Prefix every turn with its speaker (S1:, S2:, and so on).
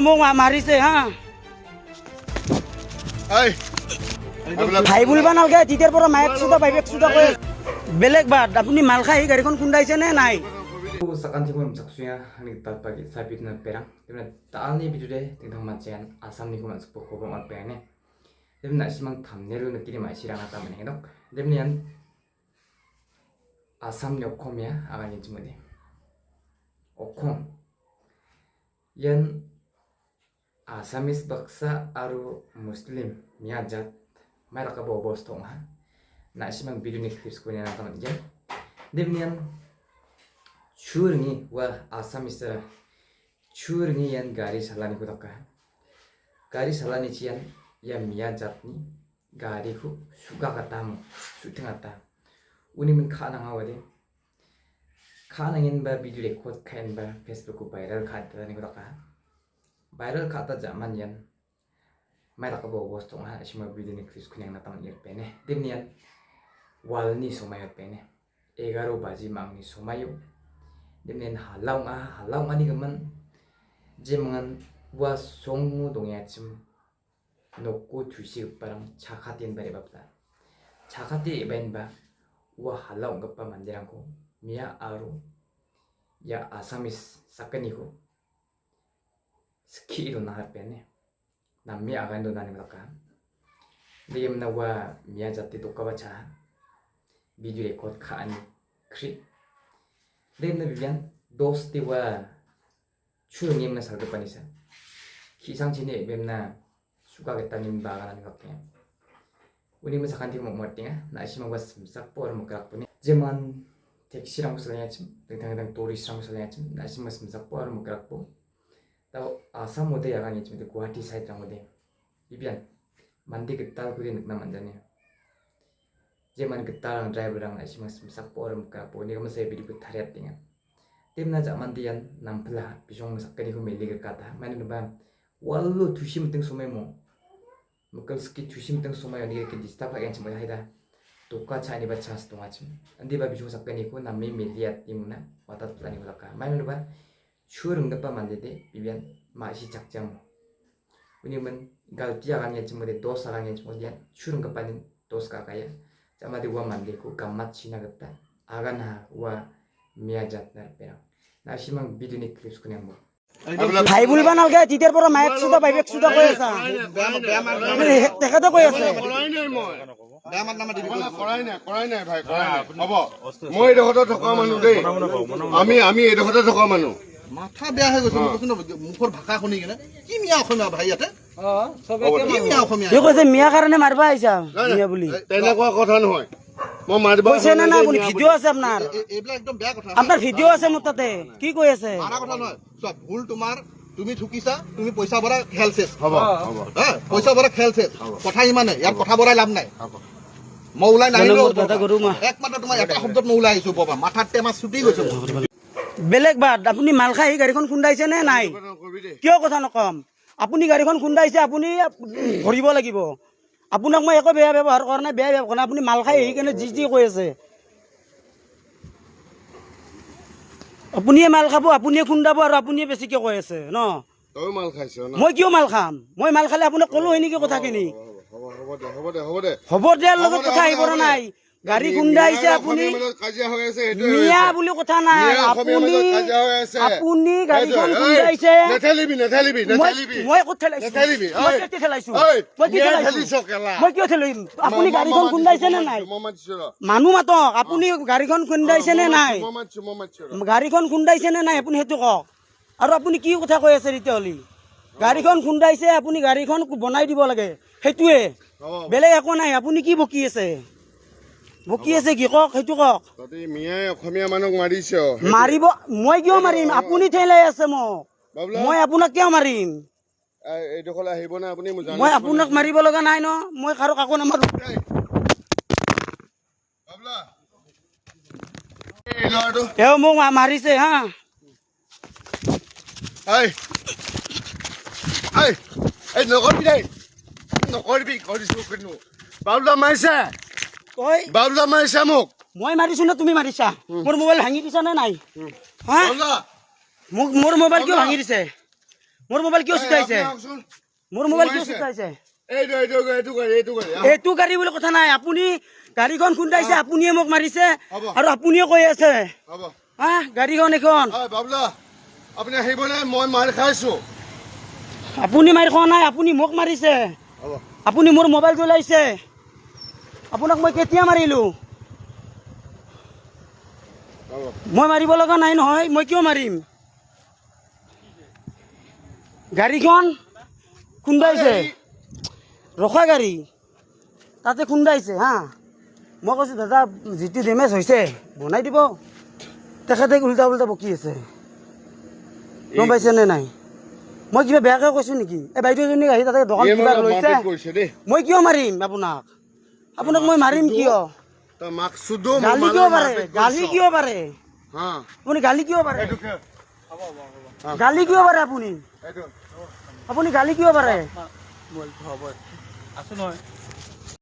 S1: মোক মাৰিছে হা ভাই বুলিব নালাগে তেতিয়াৰ পৰা মায়েক চুদা বাইবেক চুদা কৈ বেলেগ বাদ আপুনি মাল খাই গাড়ীখন খুন্দাইছে নে নাই
S2: sakantikum saksuya ni talpagi sabit na perang dimana talni bidude tingtang macian asam ni kuman sepuh kobong at perang ne dimana simang thumbnail na kiri mai sirang ata mene dok dimana asam nyokom ya agan ni jumade okom yan asamis baksa aru muslim miajat mereka bawa bos tonga na simang bidu ni clips ko ni ata mene dimana Churni wa asamisa churni yan gari salani ko taka gari salani cian ya mia jatni gari ku suka katamu syuting ata uni min khana ngawade khana ngin ba video record kain ba Facebook ku viral khata ni ko taka viral khata zaman yan mai taka bo bos tong ha sima video ni kris kunyang na taman pene dimnian walni somayo pene 11 baji mangni somayo Dimnen halau ni gaman jemangan wa songmu dongyaachim nokku tusi parang chakhatin bare babda chakhati benba wa halau gappa mandirangko mia aru ya asamis sakani ko ski do nahar pene nammi agan do nani laka diyemna wa mia jatti dokka bacha video record khaani kri Dem na bibian dos tiwa churing na sarga panisa kisang chini bem na suka kita nimba kanan kaknya uni masakan ti mo martinga na isima was sak por mo krak puni jeman taxi rang salanya chim tang tourist rang salanya chim na isima sak por mo krak po taw asam mode yagan ni chim de guwahati side rang mode bibian mandi getal ku din na manjani Jeman getal driver rang isima sak por mo krak po ni kam sai bidi ku thariat tinga Timna zaman dian nampla pisong sakani ko meli kata mani ba wallo tushim teng somay mo mukal ski tushim teng somay ni ke disturb agen chimba haida toka chani ba chas to achim andi ba pisong sakani ko nammi meliat timna watat plani laka mani ba churung pa mande de bibian mashi chakjam uni men galti agan ya chimba de dos agan ya chimba dia churung pa ni dos ka kaya jamadi wa mande ko gamat china gata agan ha wa miajat na perang na simang video ni clips kunya mo
S1: ভাই বুলিব নালাগে তেতিয়াৰ পৰা মায়েক চুদা বাইবেক চুদা কৈ আছা তেখেতে কৈ আছে
S3: মই এইডোখৰতে থকা মানুহ দেই আমি এইডোখৰতে থকা মানুহ মাথা বেয়া হৈ গৈছে মুখৰ ভাষা শুনি কিনে কি মিয়া অসমীয়া ভাই ইয়াতে
S1: কৈছে মিয়া কাৰণে মাৰিব আহিছা মিয়া বুলি
S3: তেনেকুৱা কথা নহয় মই মাৰিব
S1: কৈছে না না আপুনি ভিডিঅ' আছে আপোনাৰ
S3: এইবিলাক একদম বেয়া কথা
S1: আপোনাৰ ভিডিঅ' আছে মোৰ তাতে কি কৈ আছে
S3: মাৰা কথা নহয় চব ভুল তোমাৰ তুমি ঠুকিছা তুমি পইচা ভৰাই খেল চেছ হ'ব হা পইচা ভৰাই খেল চেছ কথা ইমানে ইয়াত কথা ভৰাই লাভ নাই মই ওলাই নাহিলো একমাত্ৰ তোমাৰ এটা শব্দত মই ওলাই আহিছো বাবা মাথাত টেমা ছুটি গৈছে
S1: বেলেগ বাদ আপুনি মাল খাই গাড়ীখন খুন্দাইছে নে নাই কিয় কথা নকম আপুনি গাড়ীখন খুন্দাইছে আপুনি ধৰিব লাগিব আপোনাক মই একো বেয়া ব্যৱহাৰ কৰা নাই বেয়া ব্যৱহাৰ কৰা আপুনি মাল খাই আহি কেনে যি কৈ আছে আপুনিয়ে মাল খাব আপুনিয়ে খুন্দাব আৰু আপুনিয়ে বেছিকে কৈ আছে ন
S3: তই মাল খাইছ না
S1: মই কিয় মাল খাম মই মাল খালে আপোনাক ক'লো হয় নেকি কথাখিনি হ'ব দিয়াৰ লগত কথা আহিব নাই গাড়ী খুন্দাইছে আপুনি মিয়া বুলি কথা নাই আপুনি গাড়ীখন খুন্দাইছে মই ক'ত ঠেলাইছো মই কিয় ঠেলাইম আপুনি গাড়ীখন খুন্দাইছে নে নাই মানুহ মাতক আপুনি গাড়ীখন খুন্দাইছে নে নাই গাড়ীখন খুন্দাইছে নে নাই আপুনি সেইটো কওক আৰু আপুনি কি কথা কৈ আছে তেতিয়াহ'লে গাড়ীখন খুন্দাইছে আপুনি গাড়ীখন বনাই দিব লাগে সেইটোৱে বেলেগ একো নাই আপুনি কি বকি আছে কি কওক সেইটো কওক
S3: মিয়াই অসমীয়া মানুহক মাৰিছ
S1: মাৰিব মই কিয় মাৰিম আপুনি ঠেলাই আছে মোক মই আপোনাক কিয় মাৰিম
S3: এইডোখৰলৈ আহিব না আপুনি
S1: মই আপোনাক মাৰিব লগা নাই ন মই কাৰো কাকো নামাৰো মোক মাৰিছে হা
S3: নকৰিবি কৰিছো কিন্তু বাবুলা মাৰিছে বাবুলা মাৰিছে মোক
S1: মই মাৰিছো না তুমি মাৰিছা মোৰ মোবাইল ভাঙি দিছা নে নাই হা মোক মোৰ মোবাইল কিয় ভাঙি দিছে মোৰ মোবাইল কিয় চুটাইছে মোৰ মোবাইল কিয় চুটাইছে এইটো গাড়ী বুলি কথা নাই আপুনি গাড়ীখন খুন্দাইছে আপুনিয়ে মোক মাৰিছে আৰু আপুনিয়ে কৈ আছে হা গাড়ীখন এখন
S4: আপুনি আহিবনে মই মাৰ খাইছো
S1: আপুনি মাৰি খোৱা নাই আপুনি মোক মাৰিছে আপুনি মোৰ মোবাইল জ্বলাইছে আপোনাক মই কেতিয়া মাৰিলো মই মাৰিব লগা নাই নহয় মই কিয় মাৰিম গাড়ীখন খুন্দাইছে ৰখা গাড়ী তাতে খুন্দাইছে হা মই কৈছোঁ দাদা যিটো ডেমেজ হৈছে বনাই দিব তেখেতে উল্টা উল্টা বকি আছে গম পাইছেনে নাই মই কিবা বেয়াকৈ কৈছোঁ নেকি এই বাইদেউজনীক আহি তাতে দোকান কিবা লৈছে মই কিয় মাৰিম আপোনাক আপোনাক মই মাৰিম কিয় গালি কিয় পাৰে গালি কিয় পাৰে আপুনি গালি কিয় পাৰে গালি কিয় পাৰে আপুনি আপুনি গালি কিয় পাৰে
S3: আছো নহয়